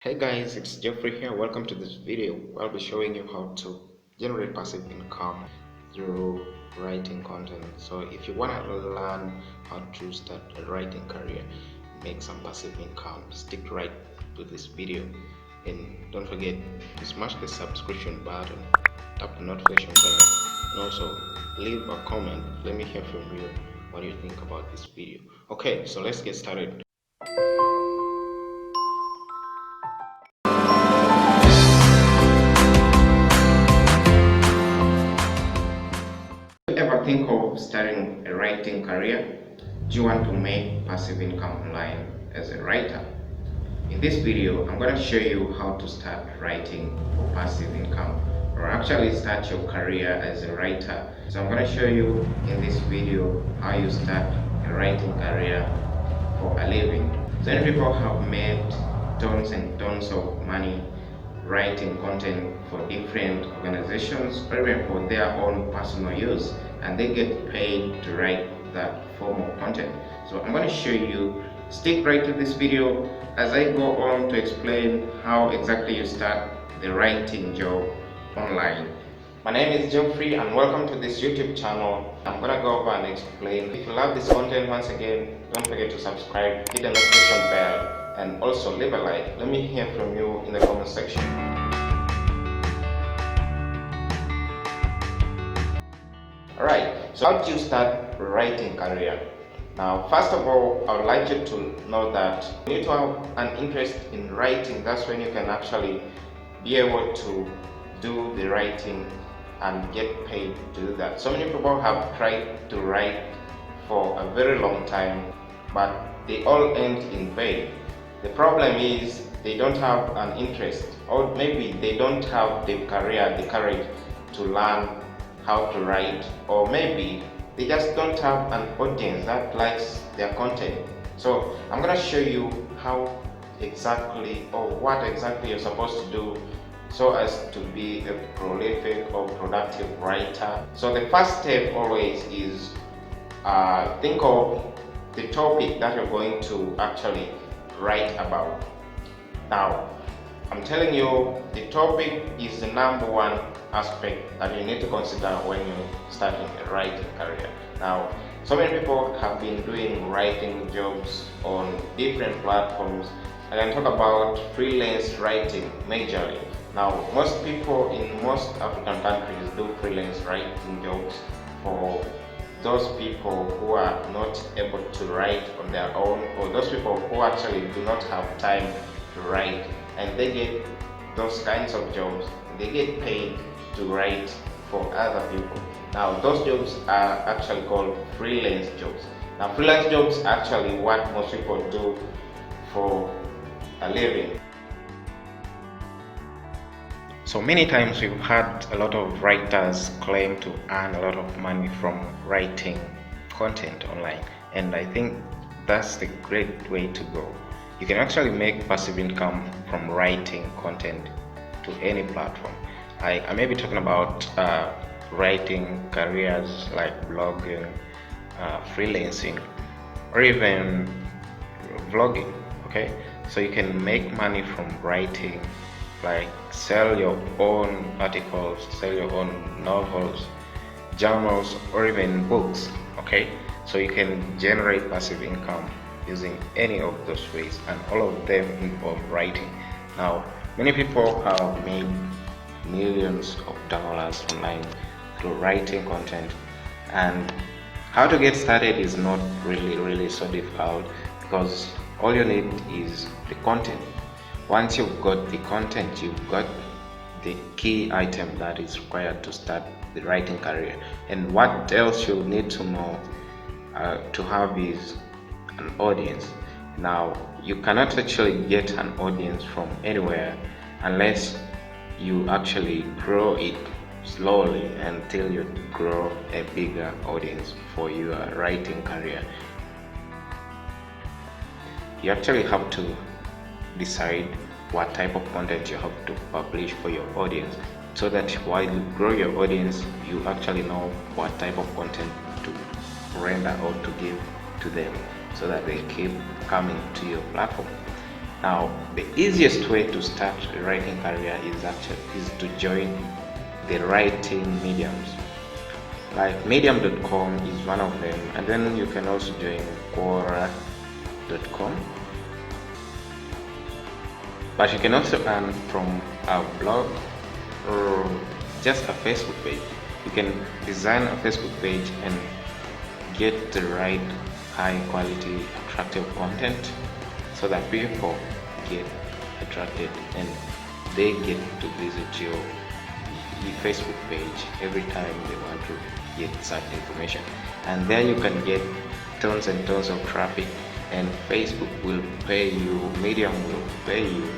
Hey guys, it's Jeffrey here. Welcome to this video. I'll be showing you how to generate passive income through writing content. So if you want to learn how to start a writing career, make some passive income, stick right to this video. And don't forget to smash the subscription button, tap the notification bell, and also leave a comment. Let me hear from you what you think about this video. Okay, so let's get started. Ever think of starting a writing career? Do you want to make passive income online as a writer? In this video, I'm going to show you how to start writing for passive income, or actually start your career as a writer. So I'm going to show you in this video how you start a writing career for a living. So many people have made tons and tons of money writing content for different organizations or even for their own personal use, and they get paid to write that form of content. So I'm going to show you. Stick right to this video as I go on to explain how exactly you start the writing job online. My name is Geoffrey and welcome to this YouTube channel. I'm gonna go over and explain. If you love this content, once again, don't forget to subscribe, hit the notification bell, and also leave a like. Let me hear from you in the comment section. Alright, so how do you start writing career? Now, first of all, I would like you to know that you need to have an interest in writing. That's when you can actually be able to do the writing and get paid to do that. So many people have tried to write for a very long time, but they all end in vain. The problem is they don't have an interest, or maybe they don't have the courage to learn how to write, or maybe they just don't have an audience that likes their content. So I'm going to show you how exactly, or what exactly you're supposed to do so as to be a prolific or productive writer. So the first step always is think of the topic that you're going to actually write about. Now, I'm telling you, the topic is the number one aspect that you need to consider when you're starting a writing career. Now, so many people have been doing writing jobs on different platforms. I can talk about freelance writing majorly. Now, most people in most African countries do freelance writing jobs for those people who are not able to write on their own, or those people who actually do not have time to write, and they get those kinds of jobs. They get paid to write for other people. Now, those jobs are actually called freelance jobs. Now, freelance jobs are actually what most people do for a living. So many times we've had a lot of writers claim to earn a lot of money from writing content online, and I think that's the great way to go. You can actually make passive income from writing content to any platform. I may be talking about writing careers like blogging, freelancing, or even vlogging. Okay, so you can make money from writing, like sell your own articles, sell your own novels, journals, or even books. Okay, so you can generate passive income using any of those ways, and all of them involve writing. Now, many people have made millions of dollars online through writing content, and how to get started is not really so difficult, because all you need is the content. Once you've got the content, you've got the key item that is required to start the writing career. And what else you need to know to have is an audience. Now, you cannot actually get an audience from anywhere unless you actually grow it slowly until you grow a bigger audience for your writing career. You actually have to decide what type of content you have to publish for your audience, so that while you grow your audience, you actually know what type of content to render or to give to them, so that they keep coming to your platform. Now, the easiest way to start a writing career is to join the writing mediums. Like medium.com is one of them, and then you can also join Quora.com. But you can also earn from a blog or just a Facebook page. You can design a Facebook page and get the right high quality attractive content so that people get attracted and they get to visit your Facebook page every time they want to get such information. And there you can get tons and tons of traffic, and Facebook will pay you, Medium will pay you,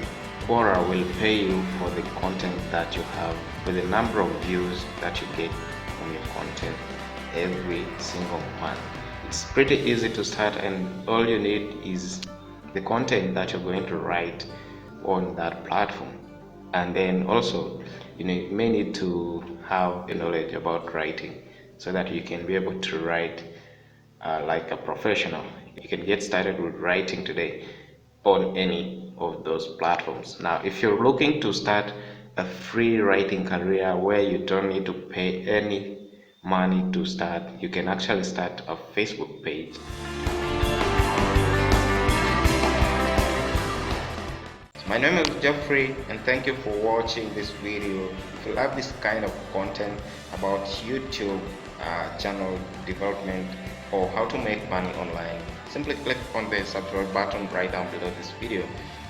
Quora will pay you for the content that you have, for the number of views that you get from your content every single month. It's pretty easy to start, and all you need is the content that you're going to write on that platform. And then also you may need to have a knowledge about writing so that you can be able to write like a professional. You can get started with writing today on any of those platforms. Now, if you're looking to start a free writing career where you don't need to pay any money to start, you can actually start a Facebook page. My name is Jeffrey, and thank you for watching this video. If you love this kind of content about YouTube channel development or how to make money online, simply click on the subscribe button right down below this video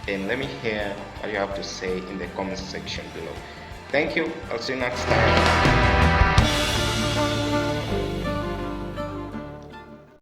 and let me hear what you have to say in the comment section below. Thank you. I'll see you next time.